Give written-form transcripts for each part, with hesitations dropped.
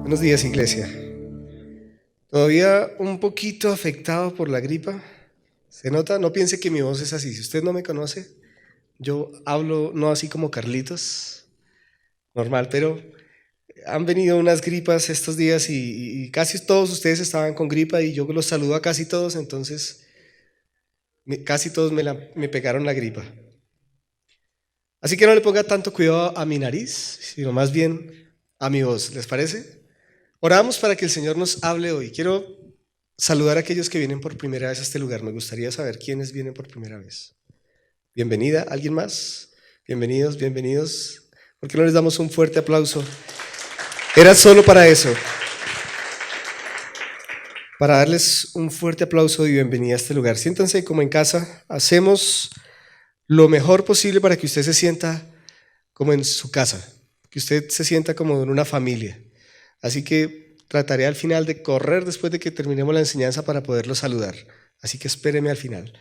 Buenos días, iglesia. Todavía un poquito afectado por la gripa. ¿Se nota? No piense que mi voz es así. Si usted no me conoce, yo hablo no así como Carlitos, normal, pero han venido unas gripas estos días y casi todos ustedes estaban con gripa y yo los saludo a casi todos, entonces casi todos me pegaron la gripa. Así que no le ponga tanto cuidado a mi nariz, sino más bien a mi voz. ¿Les parece? Oramos para que el Señor nos hable hoy. Quiero saludar a aquellos que vienen por primera vez a este lugar. Me gustaría saber quiénes vienen por primera vez. Bienvenida, ¿alguien más? Bienvenidos, bienvenidos. ¿Por qué no les damos un fuerte aplauso? Era solo para eso. Para darles un fuerte aplauso y bienvenida a este lugar. Siéntanse como en casa. Hacemos lo mejor posible para que usted se sienta como en su casa, que usted se sienta como en una familia. Así que trataré al final de correr después de que terminemos la enseñanza para poderlo saludar. Así que espéreme al final.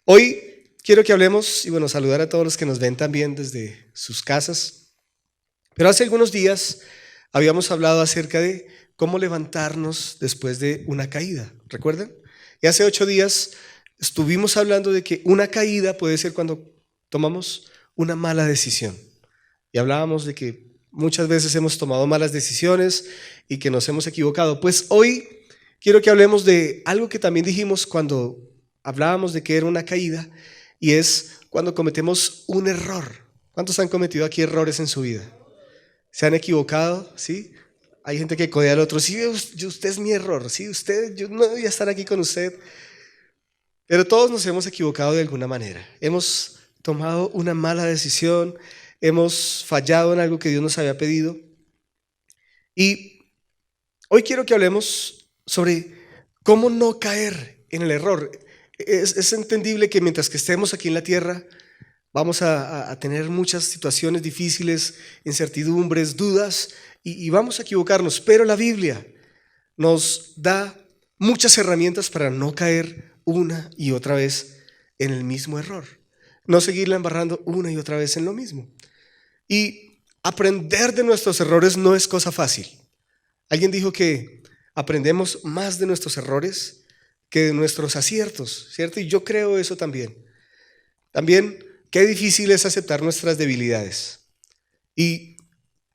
Hoy quiero que hablemos y saludar a todos los que nos ven también desde sus casas. Pero hace algunos días habíamos hablado acerca de cómo levantarnos después de una caída. ¿Recuerdan? Y hace 8 días estuvimos hablando de que una caída puede ser cuando tomamos una mala decisión. Y hablábamos de que muchas veces hemos tomado malas decisiones y que nos hemos equivocado. Pues hoy quiero que hablemos de algo que también dijimos cuando hablábamos de que era una caída, y es cuando cometemos un error. ¿Cuántos han cometido aquí errores en su vida? ¿Se han equivocado? ¿Sí? Hay gente que codea al otro. Sí, usted es mi error. Sí, yo no debía estar aquí con usted. Pero todos nos hemos equivocado de alguna manera. Hemos tomado una mala decisión. Hemos fallado en algo que Dios nos había pedido. Y hoy quiero que hablemos sobre cómo no caer en el error. Es entendible que mientras que estemos aquí en la tierra vamos a tener muchas situaciones difíciles, incertidumbres, dudas, y vamos a equivocarnos. Pero la Biblia nos da muchas herramientas para no caer una y otra vez en el mismo error. No seguirla embarrando una y otra vez en lo mismo. Y aprender de nuestros errores no es cosa fácil. Alguien dijo que aprendemos más de nuestros errores que de nuestros aciertos, ¿cierto? Y yo creo eso también. También, qué difícil es aceptar nuestras debilidades. Y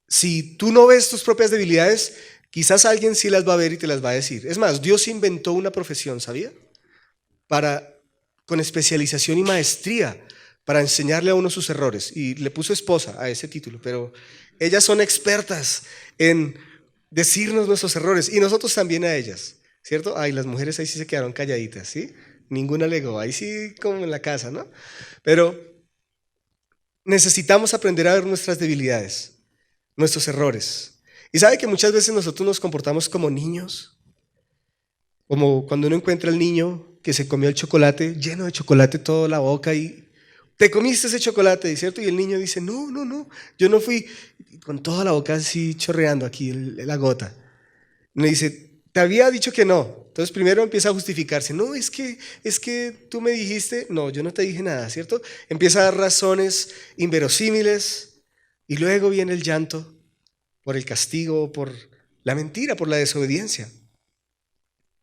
si tú no ves tus propias debilidades, quizás alguien sí las va a ver y te las va a decir. Es más, Dios inventó una profesión, ¿sabía? Con especialización y maestría para enseñarle a uno sus errores, y le puso esposa a ese título, pero ellas son expertas en decirnos nuestros errores y nosotros también a ellas, ¿cierto? Ay, las mujeres ahí sí se quedaron calladitas, ¿sí? Ninguna alegó, ahí sí como en la casa, ¿no? Pero necesitamos aprender a ver nuestras debilidades, nuestros errores. Y sabe que muchas veces nosotros nos comportamos como niños, como cuando uno encuentra al niño que se comió el chocolate, lleno de chocolate toda la boca, y te comiste ese chocolate, ¿cierto? Y el niño dice, no, yo no fui, con toda la boca así chorreando aquí la gota. Y me dice, te había dicho que no. Entonces primero empieza a justificarse, no, es que tú me dijiste, no, yo no te dije nada, ¿cierto? Empieza a dar razones inverosímiles y luego viene el llanto por el castigo, por la mentira, por la desobediencia.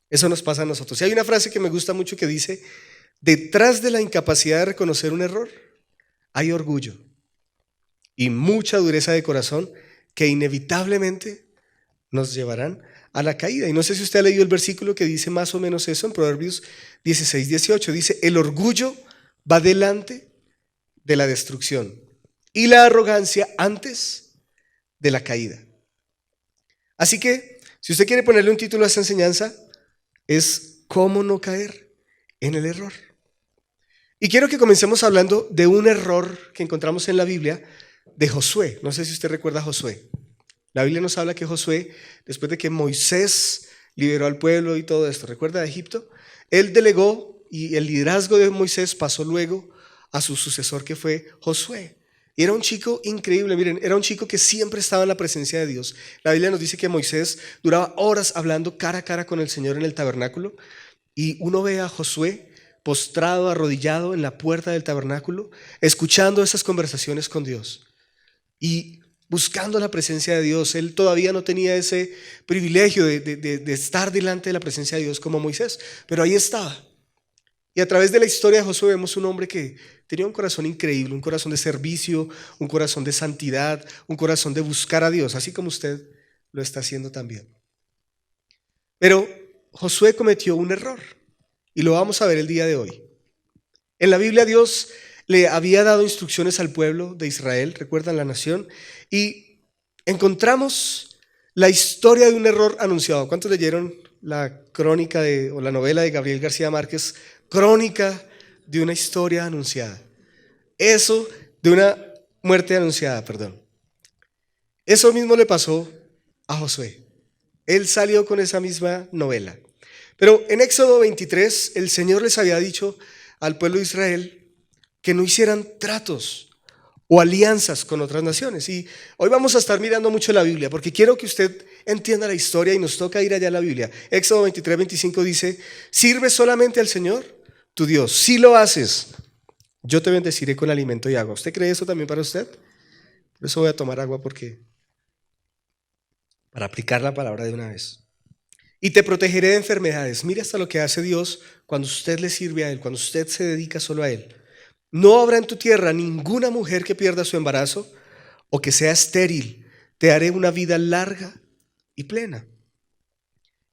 Eso nos pasa a nosotros. Y hay una frase que me gusta mucho que dice, detrás de la incapacidad de reconocer un error hay orgullo y mucha dureza de corazón que inevitablemente nos llevarán a la caída. Y no sé si usted ha leído el versículo que dice más o menos eso en Proverbios 16:18. Dice, el orgullo va delante de la destrucción y la arrogancia antes de la caída. Así que, si usted quiere ponerle un título a esta enseñanza, es cómo no caer en el error. Y quiero que comencemos hablando de un error que encontramos en la Biblia de Josué. No sé si usted recuerda a Josué. La Biblia nos habla que Josué, después de que Moisés liberó al pueblo y todo esto, ¿recuerda de Egipto? Él delegó y el liderazgo de Moisés pasó luego a su sucesor, que fue Josué. Y era un chico increíble, miren, era un chico que siempre estaba en la presencia de Dios. La Biblia nos dice que Moisés duraba horas hablando cara a cara con el Señor en el tabernáculo, y uno ve a Josué postrado, arrodillado en la puerta del tabernáculo, escuchando esas conversaciones con Dios. Y buscando la presencia de Dios. Él todavía no tenía ese privilegio de estar delante de la presencia de Dios como Moisés, pero ahí estaba. Y a través de la historia de Josué vemos un hombre que tenía un corazón increíble, un corazón de servicio, un corazón de santidad, un corazón de buscar a Dios, así como usted lo está haciendo también. Pero Josué cometió un error y lo vamos a ver el día de hoy. En la Biblia Dios le había dado instrucciones al pueblo de Israel, recuerdan la nación, y encontramos la historia de un error anunciado. ¿Cuántos leyeron la crónica o la novela de Gabriel García Márquez, Crónica de una historia anunciada? Eso, de una muerte anunciada, perdón. Eso mismo le pasó a Josué. Él salió con esa misma novela. Pero en Éxodo 23, el Señor les había dicho al pueblo de Israel que no hicieran tratos o alianzas con otras naciones. Y hoy vamos a estar mirando mucho la Biblia, porque quiero que usted entienda la historia y nos toca ir allá a la Biblia. Éxodo 23, 25 dice: sirve solamente al Señor, tu Dios. Si lo haces, yo te bendeciré con alimento y agua. ¿Usted cree eso también para usted? Por eso voy a tomar agua, para aplicar la palabra de una vez. Y te protegeré de enfermedades. Mira hasta lo que hace Dios cuando usted le sirve a Él, cuando usted se dedica solo a Él. No habrá en tu tierra ninguna mujer que pierda su embarazo o que sea estéril. Te haré una vida larga y plena.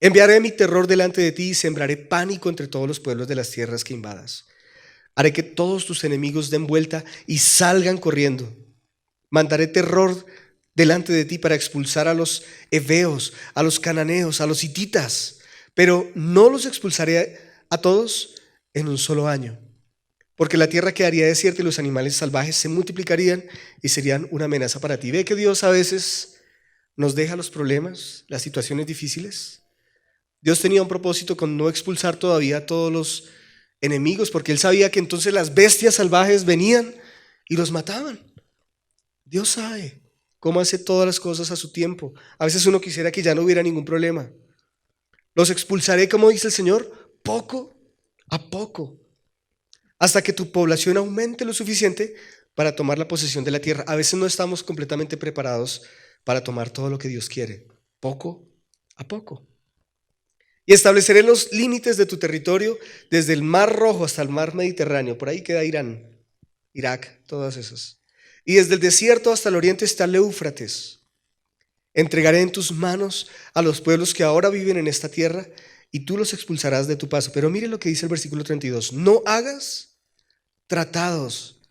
Enviaré mi terror delante de ti y sembraré pánico entre todos los pueblos de las tierras que invadas. Haré que todos tus enemigos den vuelta y salgan corriendo. Mandaré terror delante de ti para expulsar a los heveos, a los cananeos, a los hititas, pero no los expulsaré a todos en un solo año, porque la tierra quedaría desierta y los animales salvajes se multiplicarían y serían una amenaza para ti. ¿Ve que Dios a veces nos deja los problemas, las situaciones difíciles? Dios tenía un propósito con no expulsar todavía a todos los enemigos, porque Él sabía que entonces las bestias salvajes venían y los mataban. Dios sabe cómo hace todas las cosas a su tiempo. A veces uno quisiera que ya no hubiera ningún problema. Los expulsaré, como dice el Señor, poco a poco, hasta que tu población aumente lo suficiente para tomar la posesión de la tierra. A veces no estamos completamente preparados para tomar todo lo que Dios quiere, poco a poco. Y estableceré los límites de tu territorio desde el Mar Rojo hasta el Mar Mediterráneo. Por ahí queda Irán, Irak, todas esas. Y desde el desierto hasta el oriente está el Éufrates. Entregaré en tus manos a los pueblos que ahora viven en esta tierra y tú los expulsarás de tu paso. Pero mire lo que dice el versículo 32. No hagas tratados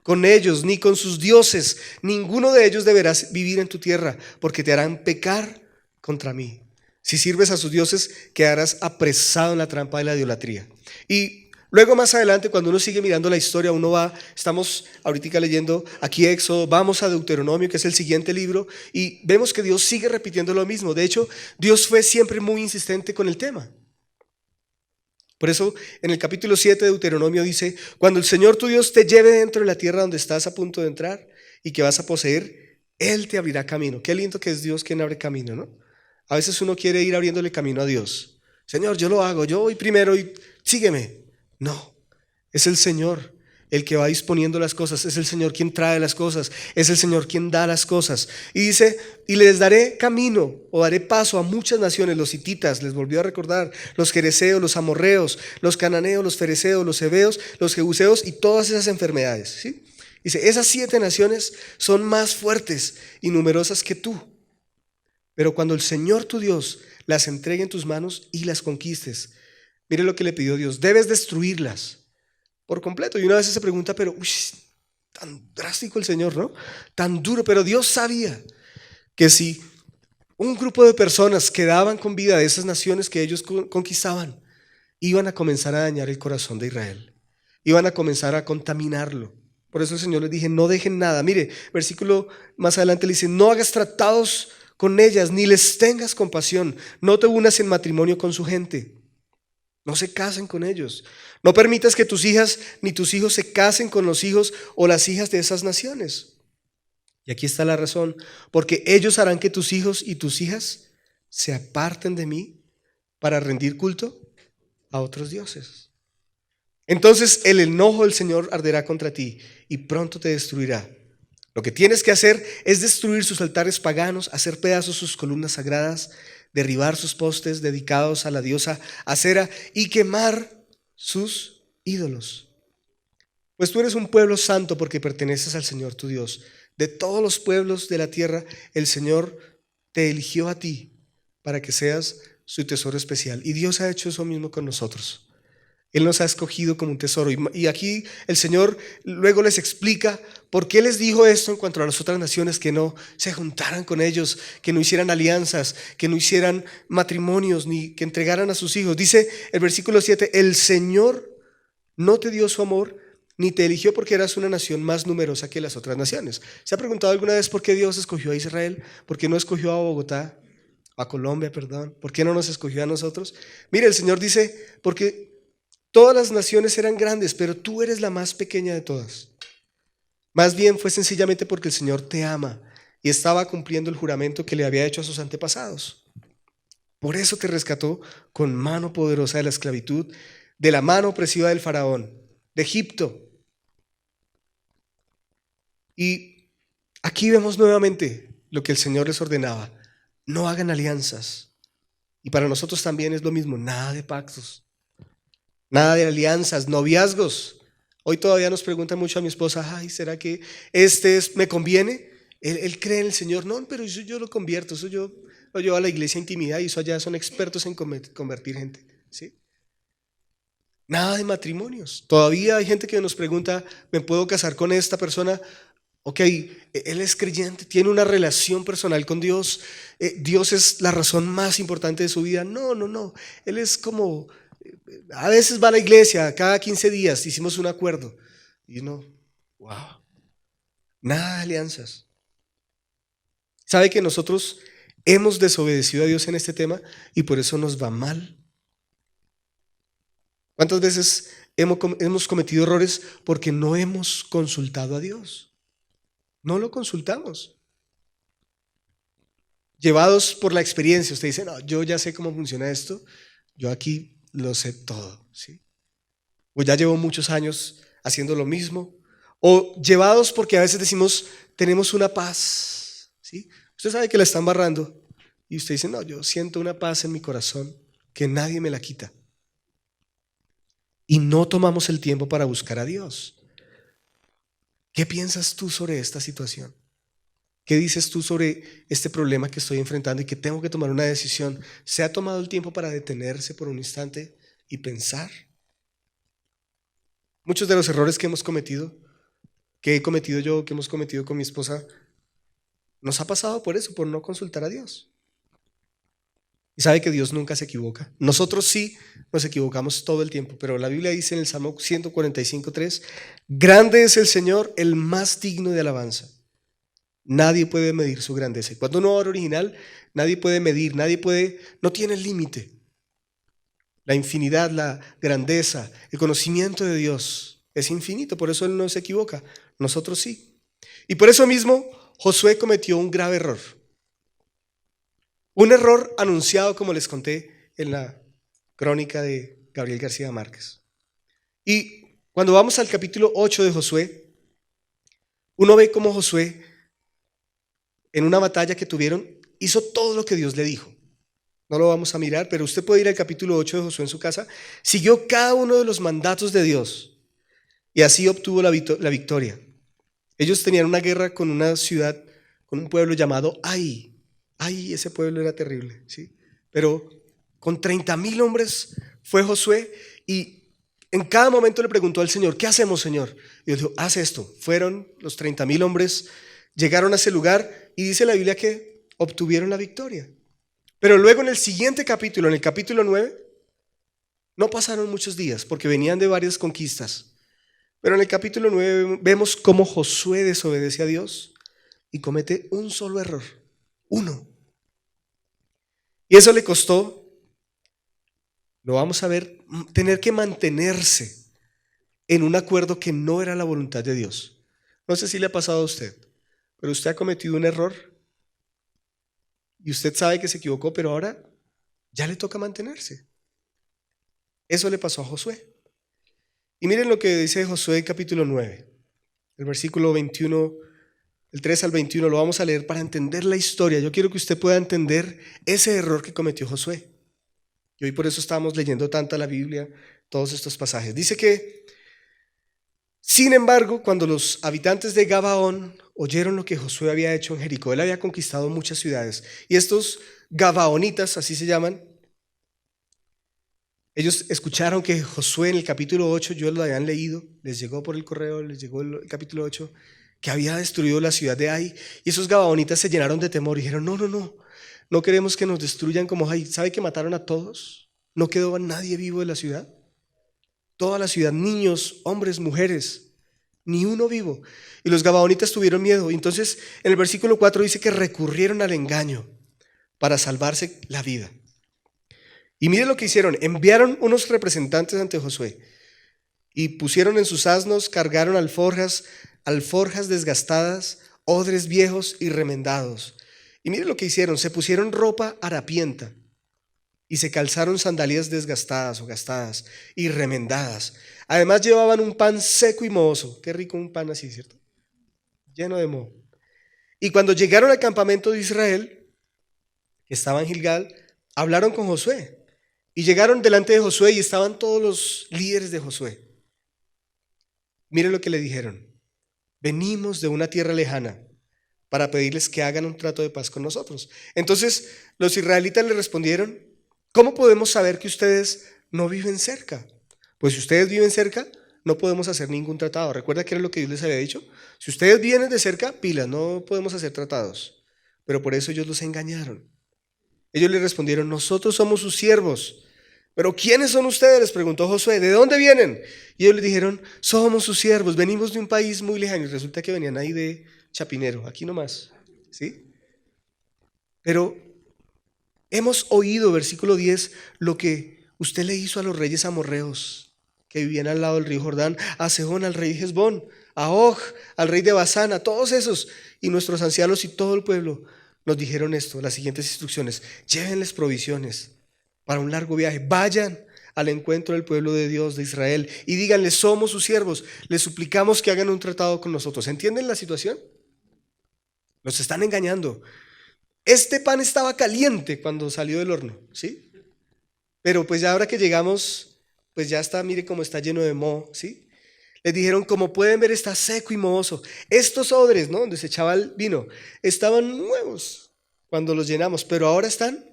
con ellos ni con sus dioses. Ninguno de ellos deberá vivir en tu tierra, porque te harán pecar contra mí. Si sirves a sus dioses, quedarás apresado en la trampa de la idolatría. Y luego más adelante, cuando uno sigue mirando la historia, estamos ahorita leyendo aquí Éxodo, vamos a Deuteronomio, que es el siguiente libro, y vemos que Dios sigue repitiendo lo mismo. De hecho, Dios fue siempre muy insistente con el tema. Por eso en el capítulo 7 de Deuteronomio dice: cuando el Señor tu Dios te lleve dentro de la tierra donde estás a punto de entrar y que vas a poseer, Él te abrirá camino. Qué lindo que es Dios quien abre camino, ¿no? A veces uno quiere ir abriéndole camino a Dios. Señor, yo lo hago, yo voy primero y sígueme. No, es el Señor el que va disponiendo las cosas, es el Señor quien trae las cosas, es el Señor quien da las cosas. Y dice: y les daré camino o daré paso a muchas naciones, los hititas, les volvió a recordar, los jereseos, los amorreos, los cananeos, los fereceos, los heveos, los jebuseos y todas esas enfermedades, ¿sí? Dice: esas 7 naciones son más fuertes y numerosas que tú. Pero cuando el Señor tu Dios las entregue en tus manos y las conquistes, mire lo que le pidió Dios: debes destruirlas por completo. Y una vez se pregunta, pero tan drástico el Señor, ¿no? Tan duro. Pero Dios sabía que si un grupo de personas quedaban con vida de esas naciones que ellos conquistaban, iban a comenzar a dañar el corazón de Israel, iban a comenzar a contaminarlo. Por eso el Señor les dije: no dejen nada. Mire, versículo más adelante le dice: no hagas tratados con ellas, ni les tengas compasión. No te unas en matrimonio con su gente. No se casen con ellos. No permitas que tus hijas ni tus hijos se casen con los hijos o las hijas de esas naciones. Y aquí está la razón: porque ellos harán que tus hijos y tus hijas se aparten de mí para rendir culto a otros dioses. Entonces el enojo del Señor arderá contra ti y pronto te destruirá. Lo que tienes que hacer es destruir sus altares paganos, hacer pedazos sus columnas sagradas, derribar sus postes dedicados a la diosa Acera y quemar sus ídolos. Pues tú eres un pueblo santo porque perteneces al Señor tu Dios. De todos los pueblos de la tierra, el Señor te eligió a ti para que seas su tesoro especial. Y Dios ha hecho eso mismo con nosotros. Él nos ha escogido como un tesoro. Y aquí el Señor luego les explica por qué les dijo esto en cuanto a las otras naciones, que no se juntaran con ellos, que no hicieran alianzas, que no hicieran matrimonios, ni que entregaran a sus hijos. Dice el versículo 7, el Señor no te dio su amor, ni te eligió porque eras una nación más numerosa que las otras naciones. ¿Se ha preguntado alguna vez por qué Dios escogió a Israel? ¿Por qué no escogió a Bogotá? A Colombia, perdón. ¿Por qué no nos escogió a nosotros? Mire, el Señor dice, porque todas las naciones eran grandes, pero tú eres la más pequeña de todas. Más bien fue sencillamente porque el Señor te ama y estaba cumpliendo el juramento que le había hecho a sus antepasados. Por eso te rescató con mano poderosa de la esclavitud, de la mano opresiva del faraón, de Egipto. Y aquí vemos nuevamente lo que el Señor les ordenaba: no hagan alianzas. Y para nosotros también es lo mismo: nada de pactos, nada de alianzas, noviazgos. Hoy todavía nos pregunta mucho a mi esposa: ay, ¿será que me conviene? Él cree en el Señor. No, pero eso yo lo convierto, eso yo lo llevo a la iglesia intimidad y eso allá son expertos en convertir gente, ¿sí? Nada de matrimonios. Todavía hay gente que nos pregunta: ¿me puedo casar con esta persona? Ok, él es creyente, tiene una relación personal con Dios. Dios es la razón más importante de su vida. No, no, no. Él es como, a veces va a la iglesia, cada 15 días hicimos un acuerdo. Y no, wow, nada de alianzas. ¿Sabe que nosotros hemos desobedecido a Dios en este tema y por eso nos va mal? ¿Cuántas veces hemos cometido errores porque no hemos consultado a Dios? No lo consultamos. Llevados por la experiencia, usted dice: no, yo ya sé cómo funciona esto, yo aquí lo sé todo, ¿sí? O ya llevo muchos años haciendo lo mismo. O llevados porque a veces decimos: tenemos una paz, ¿sí? Usted sabe que la está embarrando y usted dice: no, yo siento una paz en mi corazón que nadie me la quita. Y no tomamos el tiempo para buscar a Dios. ¿Qué piensas tú sobre esta situación? ¿Qué dices tú sobre este problema que estoy enfrentando y que tengo que tomar una decisión? ¿Se ha tomado el tiempo para detenerse por un instante y pensar? Muchos de los errores que hemos cometido, que he cometido yo, que hemos cometido con mi esposa, nos ha pasado por eso, por no consultar a Dios. Y sabe que Dios nunca se equivoca. Nosotros sí nos equivocamos todo el tiempo, pero la Biblia dice en el Salmo 145:3, grande es el Señor, el más digno de alabanza. Nadie puede medir su grandeza. Y cuando uno ora original, nadie puede medir, no tiene límite. La infinidad, la grandeza, el conocimiento de Dios es infinito, por eso Él no se equivoca, nosotros sí. Y por eso mismo Josué cometió un grave error. Un error anunciado, como les conté en la crónica de Gabriel García Márquez. Y cuando vamos al capítulo 8 de Josué, uno ve cómo Josué, en una batalla que tuvieron, hizo todo lo que Dios le dijo. No lo vamos a mirar, pero usted puede ir al capítulo 8 de Josué en su casa. Siguió cada uno de los mandatos de Dios y así obtuvo la victoria. Ellos tenían una guerra con una ciudad, con un pueblo llamado Ai. Ai, ese pueblo era terrible, ¿sí? Pero con 30,000 hombres fue Josué y en cada momento le preguntó al Señor: ¿qué hacemos, Señor? Y Dios dijo: haz esto. Fueron los 30,000 hombres, llegaron a ese lugar y dice la Biblia que obtuvieron la victoria. Pero luego en el siguiente capítulo, en el capítulo 9, no pasaron muchos días porque venían de varias conquistas. Pero en el capítulo 9 vemos cómo Josué desobedece a Dios y comete un solo error, uno. Y eso le costó, lo vamos a ver, tener que mantenerse en un acuerdo que no era la voluntad de Dios. No sé si le ha pasado a usted, pero usted ha cometido un error y usted sabe que se equivocó, pero ahora ya le toca mantenerse. Eso le pasó a Josué. Y miren lo que dice Josué capítulo 9, el versículo 21 el 3 al 21, lo vamos a leer para entender la historia. Yo quiero que usted pueda entender ese error que cometió Josué. Y hoy por eso estamos leyendo tanta la Biblia, todos estos pasajes. Dice que, sin embargo, cuando los habitantes de Gabaón oyeron lo que Josué había hecho en Jericó, él había conquistado muchas ciudades, y estos Gabaonitas, así se llaman, ellos escucharon que Josué en el capítulo 8, yo lo habían leído, les llegó por el correo, les llegó el capítulo 8, que había destruido la ciudad de Ai, y esos Gabaonitas se llenaron de temor y dijeron, no queremos que nos destruyan como Ai. ¿Sabe que mataron a todos? No quedó nadie vivo de la ciudad. Toda la ciudad, niños, hombres, mujeres, ni uno vivo. Y los Gabaonitas tuvieron miedo. Y entonces en el versículo 4 dice que recurrieron al engaño para salvarse la vida. Y mire lo que hicieron, enviaron unos representantes ante Josué y pusieron en sus asnos, cargaron alforjas desgastadas, odres viejos y remendados. Y mire lo que hicieron, se pusieron ropa harapienta y se calzaron sandalias desgastadas o gastadas y remendadas. Además llevaban un pan seco y mohoso. Qué rico un pan así, ¿cierto? Lleno de moho. Y cuando llegaron al campamento de Israel, que estaba en Gilgal, hablaron con Josué. Y llegaron delante de Josué y estaban todos los líderes de Josué. Miren lo que le dijeron. Venimos de una tierra lejana para pedirles que hagan un trato de paz con nosotros. Entonces los israelitas le respondieron, ¿cómo podemos saber que ustedes no viven cerca? Pues si ustedes viven cerca, no podemos hacer ningún tratado. ¿Recuerda que era lo que Dios les había dicho? Si ustedes vienen de cerca, pilas, no podemos hacer tratados. Pero por eso ellos los engañaron. Ellos le respondieron, nosotros somos sus siervos. ¿Pero quiénes son ustedes?, les preguntó Josué, ¿de dónde vienen? Y ellos le dijeron, somos sus siervos, venimos de un país muy lejano. Y resulta que venían ahí de Chapinero, aquí nomás, ¿sí? Pero hemos oído, versículo 10, lo que usted le hizo a los reyes amorreos que vivían al lado del río Jordán, a Sehón, al rey de Hesbón, a Og, al rey de Basán, a todos esos. Y nuestros ancianos y todo el pueblo nos dijeron esto, las siguientes instrucciones, llévenles provisiones para un largo viaje, vayan al encuentro del pueblo de Dios, de Israel, y díganle, somos sus siervos, les suplicamos que hagan un tratado con nosotros. ¿Entienden la situación? Nos están engañando. Este pan estaba caliente cuando salió del horno, ¿sí? Pero pues ya ahora que llegamos, pues ya está, mire cómo está lleno de moho, ¿sí? Les dijeron, como pueden ver, está seco y mohoso. Estos odres, ¿no?, donde se echaba el vino, estaban nuevos cuando los llenamos, pero ahora están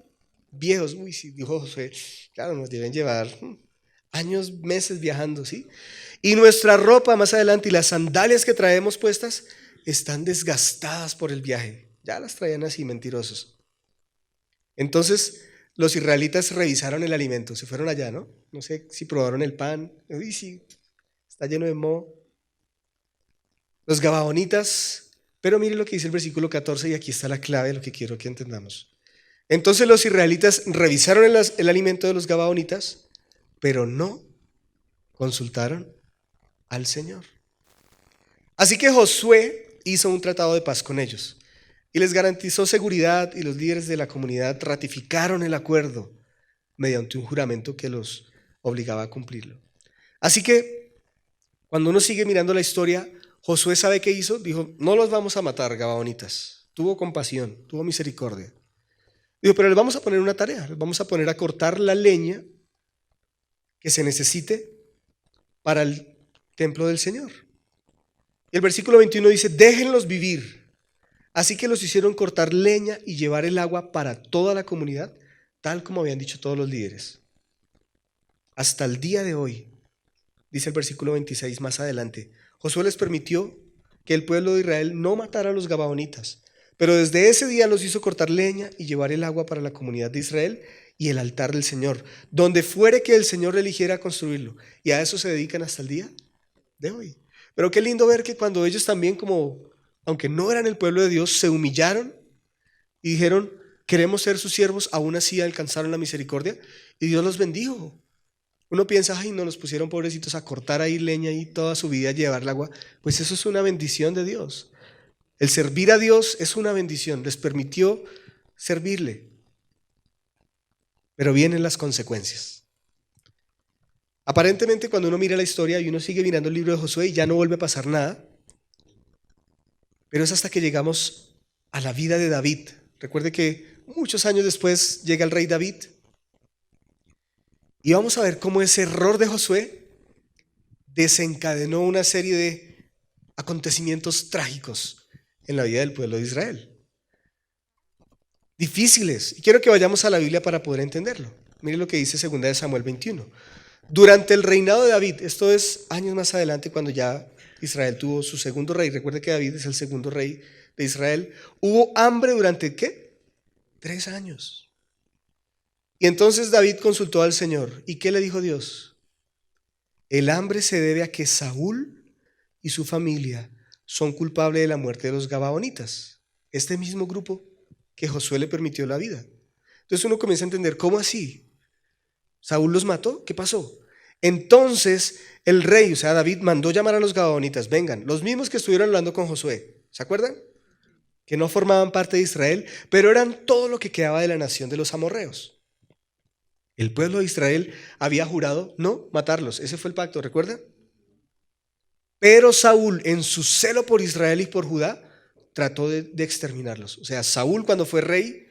viejos. Uy, sí, dijo Josué, claro, nos deben llevar años, meses viajando, ¿sí? Y nuestra ropa más adelante y las sandalias que traemos puestas están desgastadas por el viaje. Ya las traían así, mentirosos. Entonces los israelitas revisaron el alimento, se fueron allá, ¿no? No sé si probaron el pan. Uy, sí, está lleno de moho. Los gabaonitas, pero mire lo que dice el versículo 14 y aquí está la clave de lo que quiero que entendamos. Entonces los israelitas revisaron el alimento de los gabaonitas, pero no consultaron al Señor. Así que Josué hizo un tratado de paz con ellos y les garantizó seguridad, y los líderes de la comunidad ratificaron el acuerdo mediante un juramento que los obligaba a cumplirlo. Así que cuando uno sigue mirando la historia, Josué, ¿sabe qué hizo? Dijo, no los vamos a matar, gabaonitas. Tuvo compasión, tuvo misericordia. Dijo, pero les vamos a poner una tarea, les vamos a poner a cortar la leña que se necesite para el templo del Señor. Y el versículo 21 dice, déjenlos vivir. Así que los hicieron cortar leña y llevar el agua para toda la comunidad, tal como habían dicho todos los líderes. Hasta el día de hoy, dice el versículo 26 más adelante, Josué les permitió que el pueblo de Israel no matara a los gabaonitas. Pero desde ese día los hizo cortar leña y llevar el agua para la comunidad de Israel y el altar del Señor, donde fuere que el Señor eligiera construirlo. Y a eso se dedican hasta el día de hoy. Pero qué lindo ver que cuando ellos también, como aunque no eran el pueblo de Dios, se humillaron y dijeron, queremos ser sus siervos, aún así alcanzaron la misericordia y Dios los bendijo. Uno piensa, ay, no, los pusieron pobrecitos a cortar ahí leña y toda su vida a llevar el agua. Pues eso es una bendición de Dios. El servir a Dios es una bendición, les permitió servirle, pero vienen las consecuencias. Aparentemente cuando uno mira la historia y uno sigue mirando el libro de Josué y ya no vuelve a pasar nada, Pero es hasta que llegamos a la vida de David. Recuerde que muchos años después llega el rey David. Y vamos a ver cómo ese error de Josué desencadenó una serie de acontecimientos trágicos en la vida del pueblo de Israel. Difíciles. Y quiero que vayamos a la Biblia para poder entenderlo. Mire lo que dice 2 de Samuel 21. Durante el reinado de David, esto es años más adelante cuando ya Israel tuvo su segundo rey, recuerde que David es el segundo rey de Israel, hubo hambre durante ¿qué? 3 años. Y entonces David consultó al Señor. ¿Y qué le dijo Dios? El hambre se debe a que Saúl y su familia son culpables de la muerte de los gabaonitas, este mismo grupo que Josué le permitió la vida. Entonces uno comienza a entender, ¿cómo así? ¿Saúl los mató? ¿Qué pasó? Entonces el rey, o sea David, mandó llamar a los gabaonitas, vengan, los mismos que estuvieron hablando con Josué, ¿se acuerdan? Que no formaban parte de Israel, pero eran todo lo que quedaba de la nación de los amorreos. El pueblo de Israel había jurado no matarlos, ese fue el pacto, ¿recuerdan? Pero Saúl, en su celo por Israel y por Judá, trató de exterminarlos. O sea, Saúl cuando fue rey,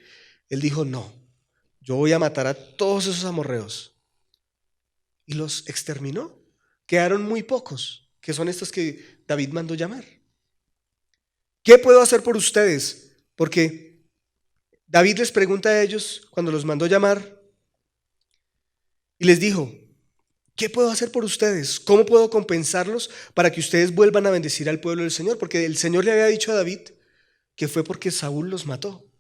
él dijo, no, yo voy a matar a todos esos amorreos. Y los exterminó. Quedaron muy pocos, que son estos que David mandó llamar. ¿Qué puedo hacer por ustedes? Porque David les pregunta a ellos cuando los mandó llamar y les dijo, ¿qué puedo hacer por ustedes? ¿Cómo puedo compensarlos para que ustedes vuelvan a bendecir al pueblo del Señor? Porque el Señor le había dicho a David que fue porque Saúl los mató,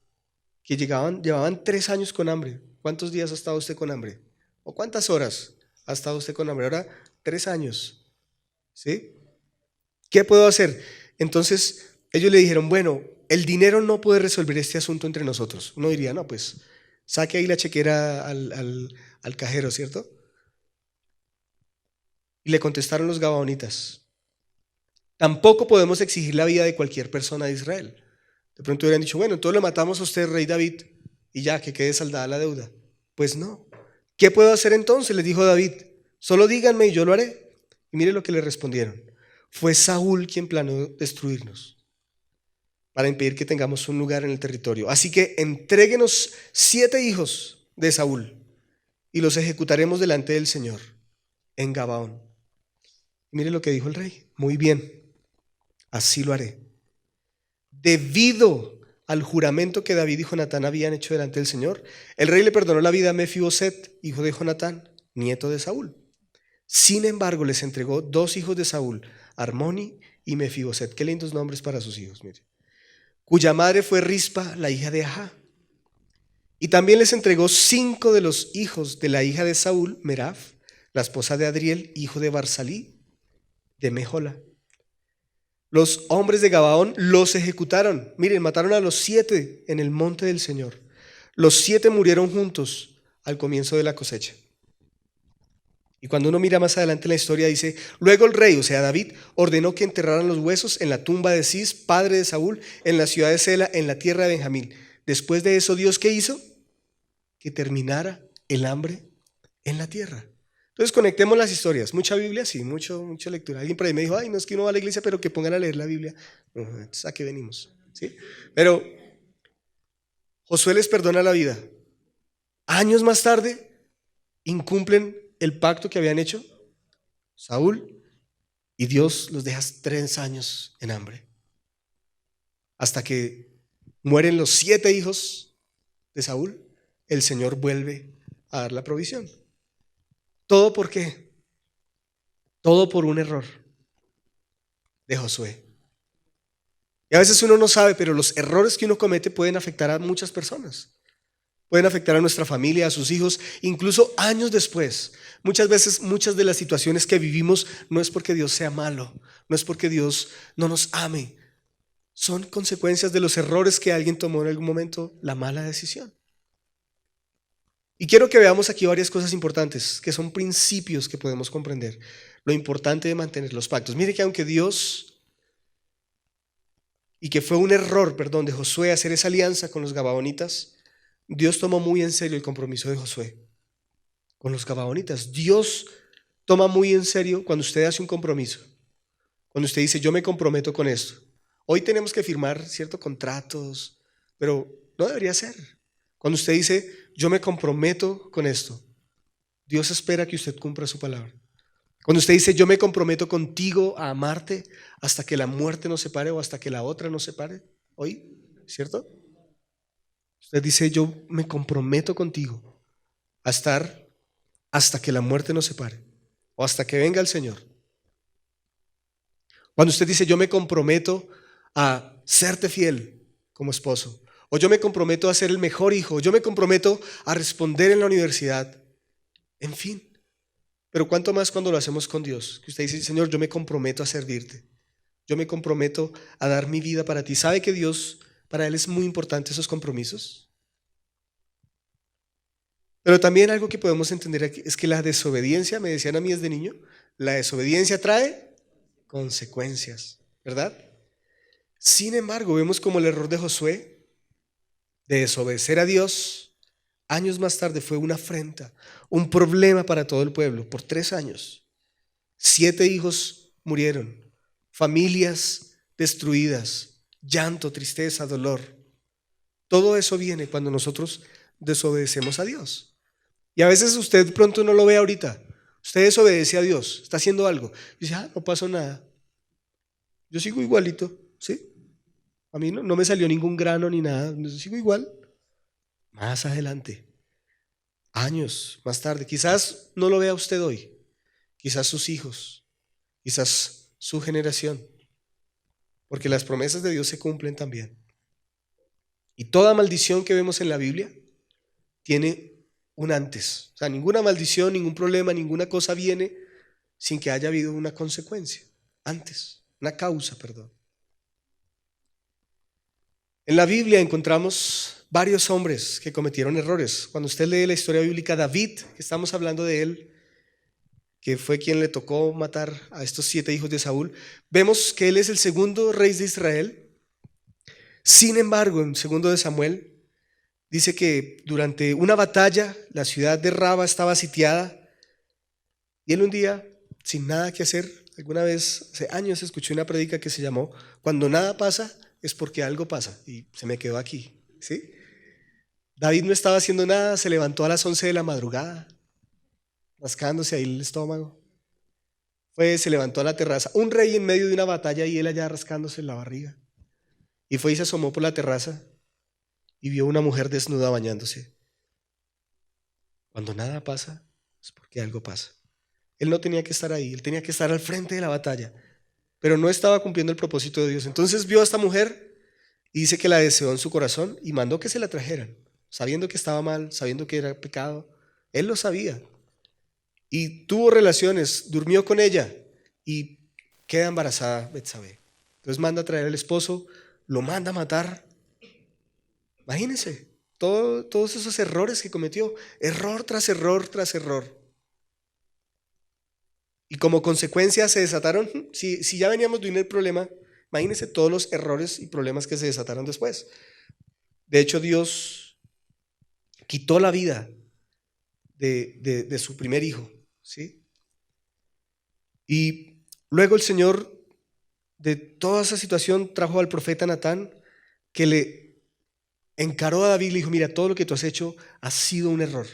que llevaban 3 años con hambre. ¿Cuántos días ha estado usted con hambre? ¿O cuántas horas ha estado usted con hambre? Ahora 3 años. ¿Sí? ¿Qué puedo hacer? Entonces ellos le dijeron, bueno, el dinero no puede resolver este asunto entre nosotros. Uno diría, no, pues saque ahí la chequera al cajero, ¿cierto? Y le contestaron los gabaonitas, tampoco podemos exigir la vida de cualquier persona de Israel. De pronto hubieran dicho, bueno, entonces lo matamos a usted, rey David, y ya, que quede saldada la deuda. Pues no. ¿Qué puedo hacer entonces? Les dijo David, solo díganme y yo lo haré. Y mire lo que le respondieron. Fue Saúl quien planeó destruirnos para impedir que tengamos un lugar en el territorio. Así que entréguenos 7 hijos de Saúl y los ejecutaremos delante del Señor en Gabaón. Y mire lo que dijo el rey. Muy bien, así lo haré. Debido al juramento que David y Jonatán habían hecho delante del Señor, el rey le perdonó la vida a Mefiboset, hijo de Jonatán, nieto de Saúl. Sin embargo, les entregó 2 hijos de Saúl, Armoni y Mefiboset. Qué lindos nombres para sus hijos, mire. Cuya madre fue Rispa, la hija de Ajá. Y también les entregó 5 de los hijos de la hija de Saúl, Merab, la esposa de Adriel, hijo de Barsalí, de Mejola. Los hombres de Gabaón los ejecutaron. Miren, mataron a los 7 en el monte del Señor. Los 7 murieron juntos al comienzo de la cosecha. Y cuando uno mira más adelante en la historia dice, luego el rey, o sea David, ordenó que enterraran los huesos en la tumba de Cis, padre de Saúl, en la ciudad de Sela, en la tierra de Benjamín. Después de eso, ¿Dios qué hizo? Que terminara el hambre en la tierra. Entonces conectemos las historias. Mucha Biblia, sí, mucha lectura. Alguien por ahí me dijo, ay, no es que uno va a la iglesia, pero que pongan a leer la Biblia. Entonces, ¿a qué venimos? ¿Sí? Pero Josué les perdona la vida. Años más tarde, incumplen el pacto que habían hecho Saúl y Dios los deja 3 años en hambre. Hasta que mueren los 7 hijos de Saúl, el Señor vuelve a dar la provisión. ¿Todo por qué? Todo por un error de Josué. Y a veces uno no sabe, pero los errores que uno comete pueden afectar a muchas personas. Pueden afectar a nuestra familia, a sus hijos, incluso años después. Muchas veces, muchas de las situaciones que vivimos no es porque Dios sea malo, no es porque Dios no nos ame. Son consecuencias de los errores que alguien tomó en algún momento, la mala decisión. Y quiero que veamos aquí varias cosas importantes, que son principios que podemos comprender. Lo importante de mantener los pactos. Mire que aunque Dios, y que fue un error, de Josué hacer esa alianza con los gabaonitas, Dios tomó muy en serio el compromiso de Josué con los gabaonitas. Dios toma muy en serio cuando usted hace un compromiso. Cuando usted dice, yo me comprometo con esto. Hoy tenemos que firmar ciertos contratos, pero no debería ser. Cuando usted dice, yo me comprometo con esto, Dios espera que usted cumpla su palabra. Cuando usted dice, yo me comprometo contigo a amarte hasta que la muerte nos separe o hasta que la otra nos separe, hoy, ¿cierto? Usted dice, yo me comprometo contigo a estar hasta que la muerte nos separe o hasta que venga el Señor. Cuando usted dice, yo me comprometo a serte fiel como esposo, o yo me comprometo a ser el mejor hijo, o yo me comprometo a responder en la universidad, en fin. Pero cuánto más cuando lo hacemos con Dios, que usted dice, Señor, yo me comprometo a servirte, yo me comprometo a dar mi vida para ti. ¿Sabe que Dios, para Él es muy importante esos compromisos? Pero también algo que podemos entender aquí es que la desobediencia, me decían a mí desde niño, la desobediencia trae consecuencias, ¿verdad? Sin embargo, vemos como el error de Josué de desobedecer a Dios, años más tarde fue una afrenta, un problema para todo el pueblo, por 3 años. 7 hijos murieron, familias destruidas, llanto, tristeza, dolor. Todo eso viene cuando nosotros desobedecemos a Dios. Y a veces usted pronto no lo ve ahorita. Usted desobedece a Dios, está haciendo algo. Y dice, no pasó nada. Yo sigo igualito, ¿sí? A mí no me salió ningún grano ni nada. Yo sigo igual. Más adelante, años más tarde, quizás no lo vea usted hoy, quizás sus hijos, quizás su generación, porque las promesas de Dios se cumplen también. Y toda maldición que vemos en la Biblia tiene un antes. O sea, ninguna maldición, ningún problema, ninguna cosa viene sin que haya habido una consecuencia, antes, una causa, perdón. En la Biblia encontramos varios hombres que cometieron errores. Cuando usted lee la historia bíblica, David, que estamos hablando de él, que fue quien le tocó matar a estos 7 hijos de Saúl, vemos que él es el segundo rey de Israel. Sin embargo, en 2 de Samuel, dice que durante una batalla, la ciudad de Raba estaba sitiada y él un día, sin nada que hacer, alguna vez, hace años, escuché una prédica que se llamó Cuando nada pasa es porque algo pasa, y se me quedó aquí, ¿sí? David no estaba haciendo nada, se levantó a las 11 de la madrugada, rascándose ahí el estómago. Se levantó a la terraza, un rey en medio de una batalla y él allá rascándose la barriga. Y fue y se asomó por la terraza y vio una mujer desnuda bañándose. Cuando nada pasa es porque algo pasa. Él no tenía que estar ahí, él tenía que estar al frente de la batalla, pero no estaba cumpliendo el propósito de Dios. Entonces vio a esta mujer y dice que la deseó en su corazón y mandó que se la trajeran, sabiendo que estaba mal, sabiendo que era pecado. Él lo sabía. Y tuvo relaciones, durmió con ella y queda embarazada Betsabé. Entonces manda a traer al esposo, lo manda a matar. Imagínense, todos esos errores que cometió, error tras error tras error. Y como consecuencia se desataron, si ya veníamos de un problema, imagínense todos los errores y problemas que se desataron después. De hecho, Dios quitó la vida de su primer hijo, ¿sí? Y luego el Señor, de toda esa situación, trajo al profeta Natán, que le encaró a David y le dijo, mira, todo lo que tú has hecho ha sido un error.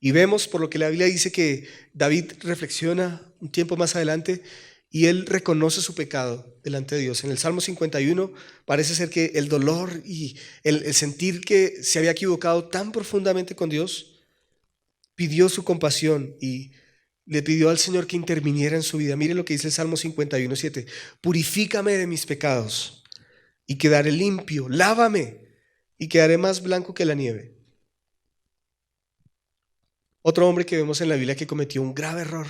Y vemos por lo que la Biblia dice que David reflexiona un tiempo más adelante y él reconoce su pecado delante de Dios. En el Salmo 51 parece ser que el dolor y el sentir que se había equivocado tan profundamente con Dios, pidió su compasión y le pidió al Señor que interviniera en su vida. Mire lo que dice el Salmo 51:7. Purifícame de mis pecados y quedaré limpio. Lávame y quedaré más blanco que la nieve. Otro hombre que vemos en la Biblia que cometió un grave error.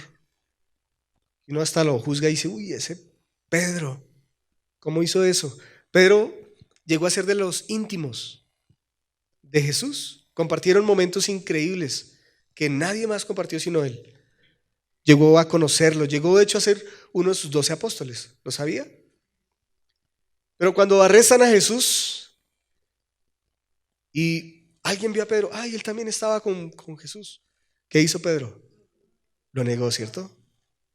Y uno hasta lo juzga y dice, uy, ese Pedro, ¿cómo hizo eso? Pedro llegó a ser de los íntimos de Jesús. Compartieron momentos increíbles que nadie más compartió sino él. Llegó a conocerlo, llegó de hecho a ser uno de sus 12 apóstoles. ¿Lo sabía? Pero cuando arrestan a Jesús y alguien vio a Pedro, ay, él también estaba con Jesús. ¿Qué hizo Pedro? Lo negó, ¿cierto?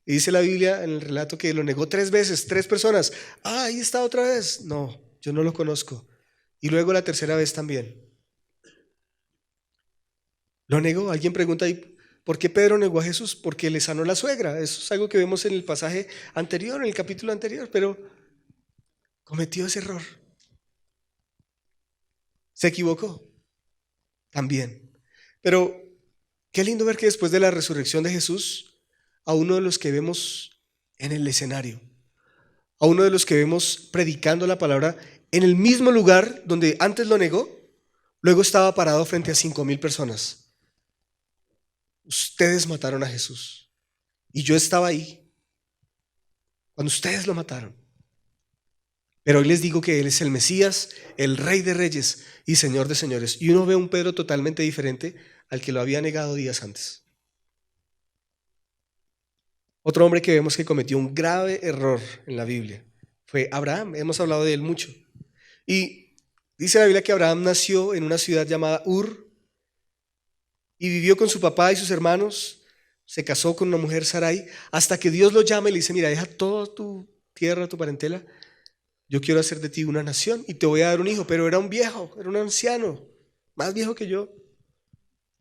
Y dice la Biblia en el relato que lo negó 3 veces, 3 personas. Ahí está otra vez. No, yo no lo conozco. Y luego la tercera vez también. Lo negó. Alguien pregunta ahí, ¿por qué Pedro negó a Jesús? Porque le sanó la suegra. Eso es algo que vemos en el pasaje anterior, en el capítulo anterior, pero cometió ese error. Se equivocó también. Pero qué lindo ver que después de la resurrección de Jesús, a uno de los que vemos en el escenario, a uno de los que vemos predicando la palabra en el mismo lugar donde antes lo negó, luego estaba parado frente a 5,000 personas. Ustedes mataron a Jesús y yo estaba ahí cuando ustedes lo mataron. Pero hoy les digo que Él es el Mesías, el Rey de Reyes y Señor de Señores. Y uno ve a un Pedro totalmente diferente al que lo había negado días antes. Otro hombre que vemos que cometió un grave error en la Biblia fue Abraham. Hemos hablado de él mucho. Y dice la Biblia que Abraham nació en una ciudad llamada Ur y vivió con su papá y sus hermanos. Se casó con una mujer, Sarai, hasta que Dios lo llama y le dice, mira, deja toda tu tierra, tu parentela. Yo quiero hacer de ti una nación y te voy a dar un hijo. Pero era un viejo, era un anciano, más viejo que yo.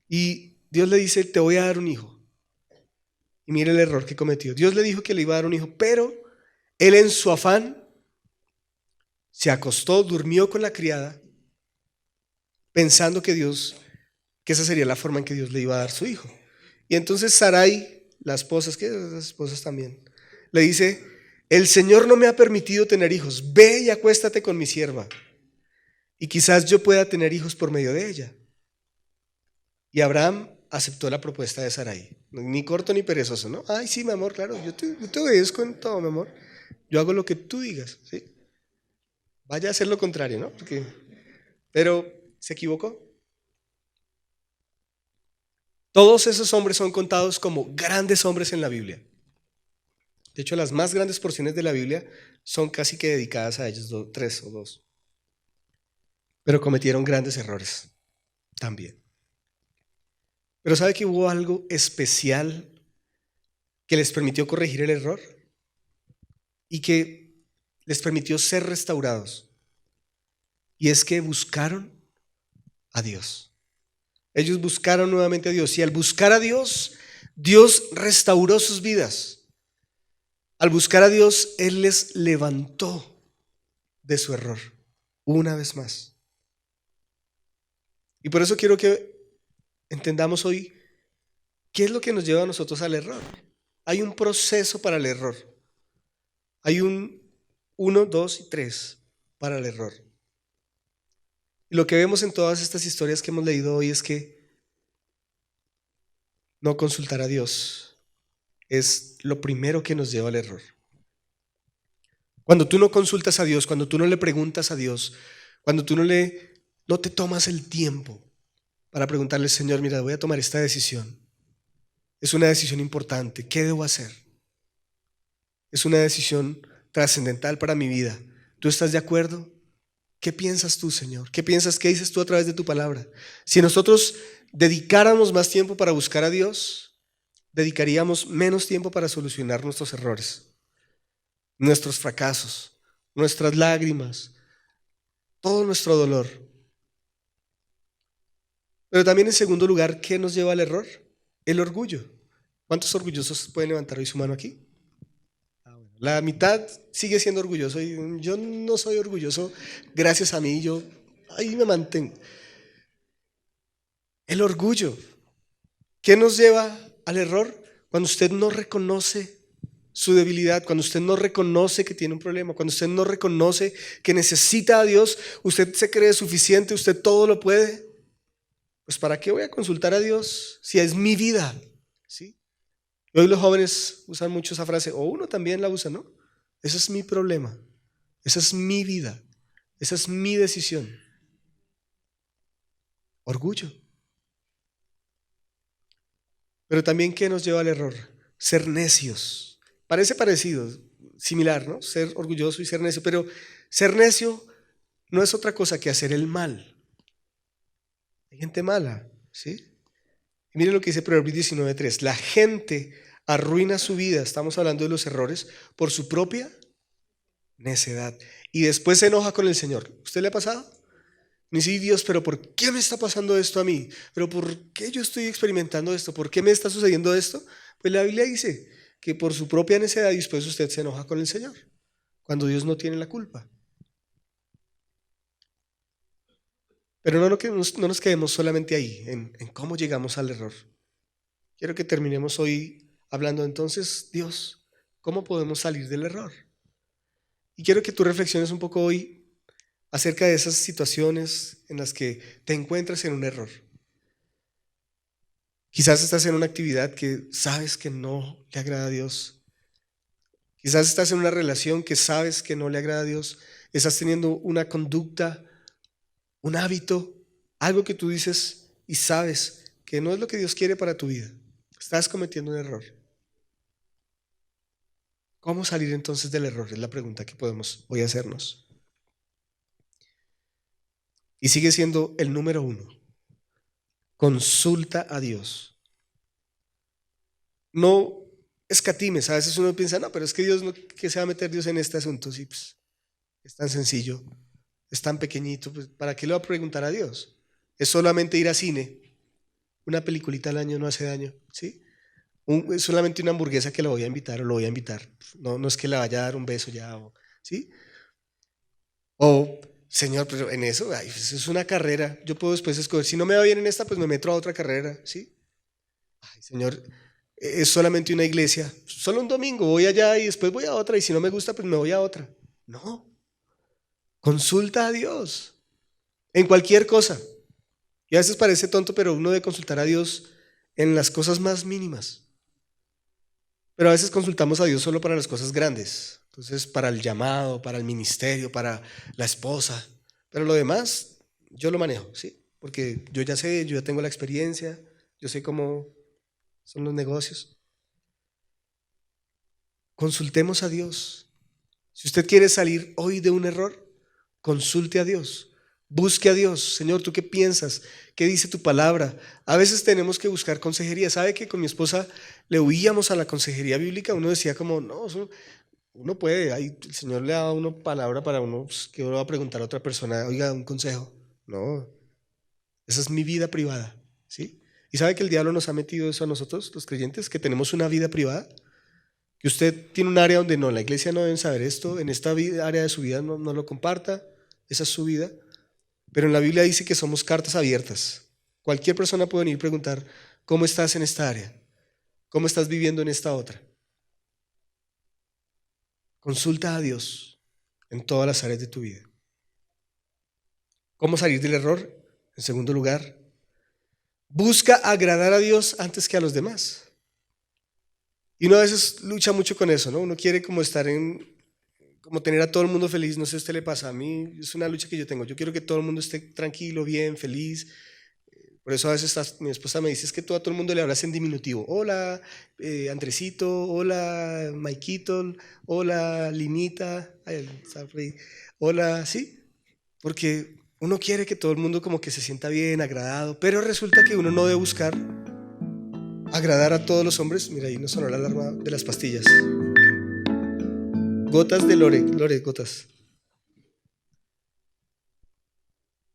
Y Dios le dice, te voy a dar un hijo. Y mire el error que cometió. Dios le dijo que le iba a dar un hijo, pero él en su afán se acostó, durmió con la criada, pensando que esa sería la forma en que Dios le iba a dar su hijo. Y entonces Sarai, la esposa, es que las esposas también, le dice, el Señor no me ha permitido tener hijos, ve y acuéstate con mi sierva, y quizás yo pueda tener hijos por medio de ella. Y Abraham aceptó la propuesta de Sarai, ni corto ni perezoso, ¿no? Ay, sí, mi amor, claro, yo te obedezco en todo, mi amor, yo hago lo que tú digas, ¿sí? Vaya a hacer lo contrario, ¿no? Pero se equivocó. Todos esos hombres son contados como grandes hombres en la Biblia. De hecho, las más grandes porciones de la Biblia son casi que dedicadas a ellos, 3 o 2. Pero cometieron grandes errores también. Pero ¿sabe que hubo algo especial que les permitió corregir el error? Y que les permitió ser restaurados. Y es que buscaron a Dios. Ellos buscaron nuevamente a Dios. Y al buscar a Dios, Dios restauró sus vidas. Al buscar a Dios, Él les levantó de su error una vez más. Y por eso quiero que entendamos hoy qué es lo que nos lleva a nosotros al error. Hay un proceso para el error. Hay un 1, 2 y 3 para el error. Y lo que vemos en todas estas historias que hemos leído hoy es que no consultar a Dios es lo primero que nos lleva al error. Cuando tú no consultas a Dios, cuando tú no le preguntas a Dios, cuando tú no te tomas el tiempo para preguntarle, Señor, mira, voy a tomar esta decisión. Es una decisión importante. ¿Qué debo hacer? Es una decisión trascendental para mi vida. ¿Tú estás de acuerdo? ¿Qué piensas tú, Señor? ¿Qué piensas? ¿Qué dices tú a través de tu palabra? Si nosotros dedicáramos más tiempo para buscar a Dios, dedicaríamos menos tiempo para solucionar nuestros errores, nuestros fracasos, nuestras lágrimas, todo nuestro dolor. Pero también en segundo lugar, ¿qué nos lleva al error? El orgullo. ¿Cuántos orgullosos pueden levantar hoy su mano aquí? La mitad sigue siendo orgulloso y yo no soy orgulloso, gracias a mí, yo ahí me mantengo. El orgullo. ¿Qué nos lleva al error? Cuando usted no reconoce su debilidad, cuando usted no reconoce que tiene un problema, cuando usted no reconoce que necesita a Dios, usted se cree suficiente, usted todo lo puede. Pues ¿para qué voy a consultar a Dios si es mi vida? ¿Sí? Y hoy los jóvenes usan mucho esa frase, o uno también la usa, ¿no? Ese es mi problema, esa es mi vida, esa es mi decisión. Orgullo. Pero también, ¿qué nos lleva al error? Ser necios. Parece parecido, similar, ¿no? Ser orgulloso y ser necio, pero ser necio no es otra cosa que hacer el mal. Hay gente mala, ¿sí? Y miren lo que dice Proverbios 19:3. La gente arruina su vida, estamos hablando de los errores, por su propia necedad. Y después se enoja con el Señor. ¿Usted le ha pasado? Me dice, Dios, pero ¿por qué me está pasando esto a mí? ¿Pero por qué yo estoy experimentando esto? ¿Por qué me está sucediendo esto? Pues la Biblia dice que por su propia necedad y después usted se enoja con el Señor, cuando Dios no tiene la culpa. Pero no nos quedemos solamente ahí, en cómo llegamos al error. Quiero que terminemos hoy hablando entonces, Dios, ¿cómo podemos salir del error? Y quiero que tú reflexiones un poco hoy acerca de esas situaciones en las que te encuentras en un error. Quizás estás en una actividad que sabes que no le agrada a Dios. Quizás estás en una relación que sabes que no le agrada a Dios. Estás teniendo una conducta, un hábito, algo que tú dices y sabes que no es lo que Dios quiere para tu vida. Estás cometiendo un error. ¿Cómo salir entonces del error? Es la pregunta que podemos hoy hacernos. Y sigue siendo el número 1. Consulta a Dios. No escatimes. A veces uno piensa, no, pero es que Dios, ¿qué se va a meter Dios en este asunto? Sí, pues, es tan sencillo, es tan pequeñito, pues, ¿para qué le va a preguntar a Dios? Es solamente ir a cine. Una peliculita al año no hace daño, ¿sí? Es solamente una hamburguesa que lo voy a invitar o lo voy a invitar. No, no es que le vaya a dar un beso ya, ¿sí? O, Señor, pero en eso, ay, pues es una carrera. Yo puedo después escoger. Si no me va bien en esta, pues me meto a otra carrera, ¿sí? Ay, Señor, es solamente una iglesia. Solo un domingo voy allá y después voy a otra. Y si no me gusta, pues me voy a otra. No. Consulta a Dios en cualquier cosa. Y a veces parece tonto, pero uno debe consultar a Dios en las cosas más mínimas. Pero a veces consultamos a Dios solo para las cosas grandes. Entonces, para el llamado, para el ministerio, para la esposa. Pero lo demás, yo lo manejo, ¿sí? Porque yo ya sé, yo ya tengo la experiencia, yo sé cómo son los negocios. Consultemos a Dios. Si usted quiere salir hoy de un error, consulte a Dios. Busque a Dios. Señor, ¿tú qué piensas? ¿Qué dice tu palabra? A veces tenemos que buscar consejería. ¿Sabe que con mi esposa le huíamos a la consejería bíblica? Uno decía como, no, uno puede, ahí el Señor le da a uno palabra para uno, pues, que uno va a preguntar a otra persona, oiga, un consejo. No, esa es mi vida privada, ¿sí? ¿Y sabe que el diablo nos ha metido eso a nosotros, los creyentes, que tenemos una vida privada? Que usted tiene un área donde no, la iglesia no deben saber esto, en esta área de su vida no lo comparta, esa es su vida. Pero en la Biblia dice que somos cartas abiertas. Cualquier persona puede venir y preguntar, ¿cómo estás en esta área? ¿Cómo estás viviendo en esta otra? Consulta a Dios en todas las áreas de tu vida. ¿Cómo salir del error? En segundo lugar, busca agradar a Dios antes que a los demás. Y uno a veces lucha mucho con eso, ¿no? Uno quiere como estar como tener a todo el mundo feliz. No sé si a usted le pasa, a mí es una lucha que yo tengo. Yo quiero que todo el mundo esté tranquilo, bien, feliz. Por eso a veces mi esposa me dice, es que tú a todo el mundo le hablas en diminutivo. Hola, Andresito, hola, Maikito, hola, Linita, hola, ¿sí? Porque uno quiere que todo el mundo como que se sienta bien, agradado, pero resulta que uno no debe buscar agradar a todos los hombres. Mira, ahí nos sonó la alarma de las pastillas. Gotas de Lore, gotas.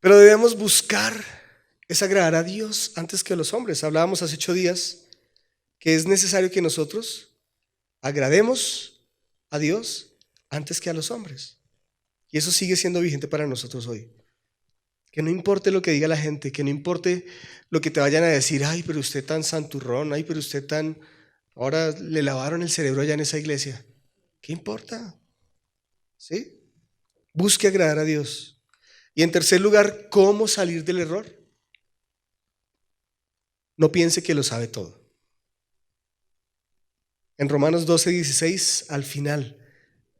Pero debemos buscar es agradar a Dios antes que a los hombres. Hablábamos hace 8 días que es necesario que nosotros agrademos a Dios antes que a los hombres. Y eso sigue siendo vigente para nosotros hoy. Que no importe lo que diga la gente, que no importe lo que te vayan a decir, ay, pero usted tan santurrón, ay, pero usted tan... Ahora le lavaron el cerebro allá en esa iglesia. ¿Qué importa? ¿Sí? Busque agradar a Dios. Y en tercer lugar, ¿cómo salir del error? No piense que lo sabe todo. En Romanos 12:16, al final,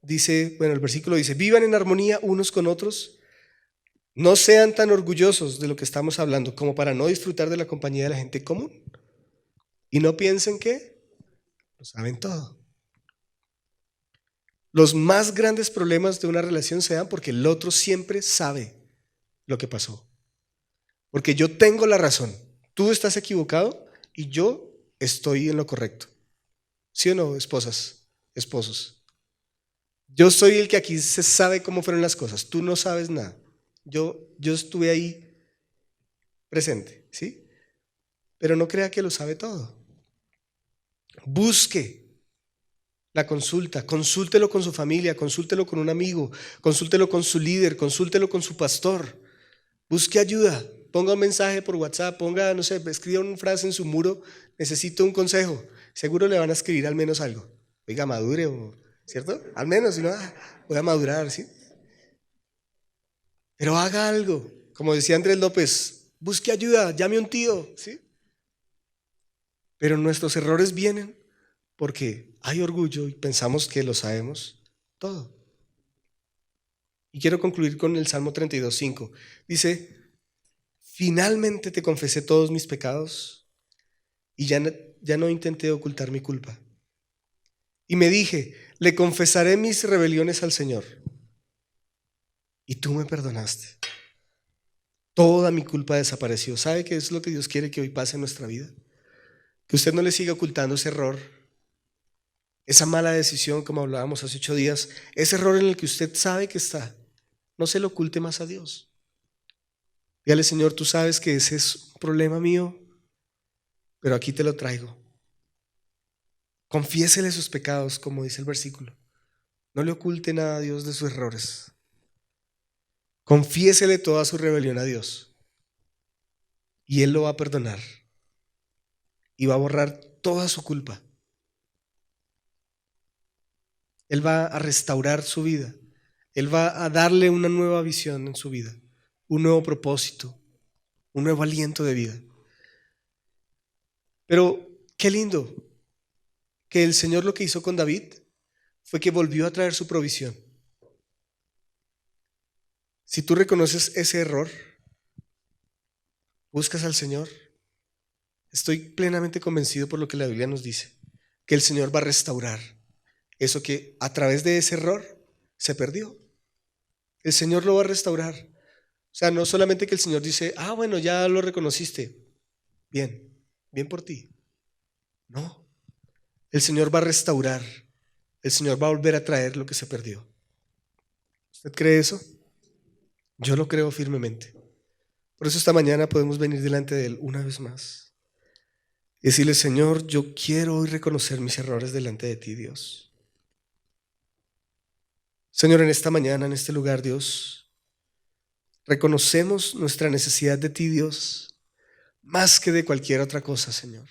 dice, bueno, el versículo dice, vivan en armonía unos con otros, no sean tan orgullosos de lo que estamos hablando como para no disfrutar de la compañía de la gente común. Y no piensen que lo saben todo. Los más grandes problemas de una relación se dan porque el otro siempre sabe lo que pasó. Porque yo tengo la razón, tú estás equivocado y yo estoy en lo correcto. ¿Sí o no, esposas, esposos? Yo soy el que aquí se sabe cómo fueron las cosas. Tú no sabes nada. Yo estuve ahí presente, ¿sí? Pero no crea que lo sabe todo. Busque la consulta, consúltelo con su familia, consúltelo con un amigo, consúltelo con su líder, consúltelo con su pastor. Busque ayuda, ponga un mensaje por WhatsApp, ponga, no sé, escriba una frase en su muro, necesito un consejo. Seguro le van a escribir al menos algo. Oiga, madure, ¿cierto? Al menos, si no, voy a madurar, ¿sí? Pero haga algo. Como decía Andrés López, busque ayuda, llame a un tío, ¿sí? Pero nuestros errores vienen porque hay orgullo y pensamos que lo sabemos todo. Y quiero concluir con el Salmo 32:5. Dice, finalmente te confesé todos mis pecados y ya no intenté ocultar mi culpa. Y me dije, le confesaré mis rebeliones al Señor. Y tú me perdonaste. Toda mi culpa desapareció. ¿Sabe qué es lo que Dios quiere que hoy pase en nuestra vida? Que usted no le siga ocultando ese error, esa mala decisión, como hablábamos hace 8 días, ese error en el que usted sabe que está. No se lo oculte más a Dios. Dígale, Señor, tú sabes que ese es un problema mío, pero aquí te lo traigo. Confiésele sus pecados, como dice el versículo. No le oculte nada a Dios de sus errores. Confiésele toda su rebelión a Dios y Él lo va a perdonar y va a borrar toda su culpa. Él va a restaurar su vida. Él va a darle una nueva visión en su vida, un nuevo propósito, un nuevo aliento de vida. Pero qué lindo que el Señor lo que hizo con David fue que volvió a traer su provisión. Si tú reconoces ese error, buscas al Señor, estoy plenamente convencido por lo que la Biblia nos dice, que el Señor va a restaurar eso que a través de ese error se perdió. El Señor lo va a restaurar. O sea, no solamente que el Señor dice, bueno, ya lo reconociste, bien, bien por ti. No, el Señor va a restaurar, el Señor va a volver a traer lo que se perdió. ¿Usted cree eso? Yo lo creo firmemente. Por eso esta mañana podemos venir delante de Él una vez más y decirle, Señor, yo quiero hoy reconocer mis errores delante de ti, Dios. Señor, en esta mañana, en este lugar, Dios, reconocemos nuestra necesidad de ti, Dios, más que de cualquier otra cosa, Señor.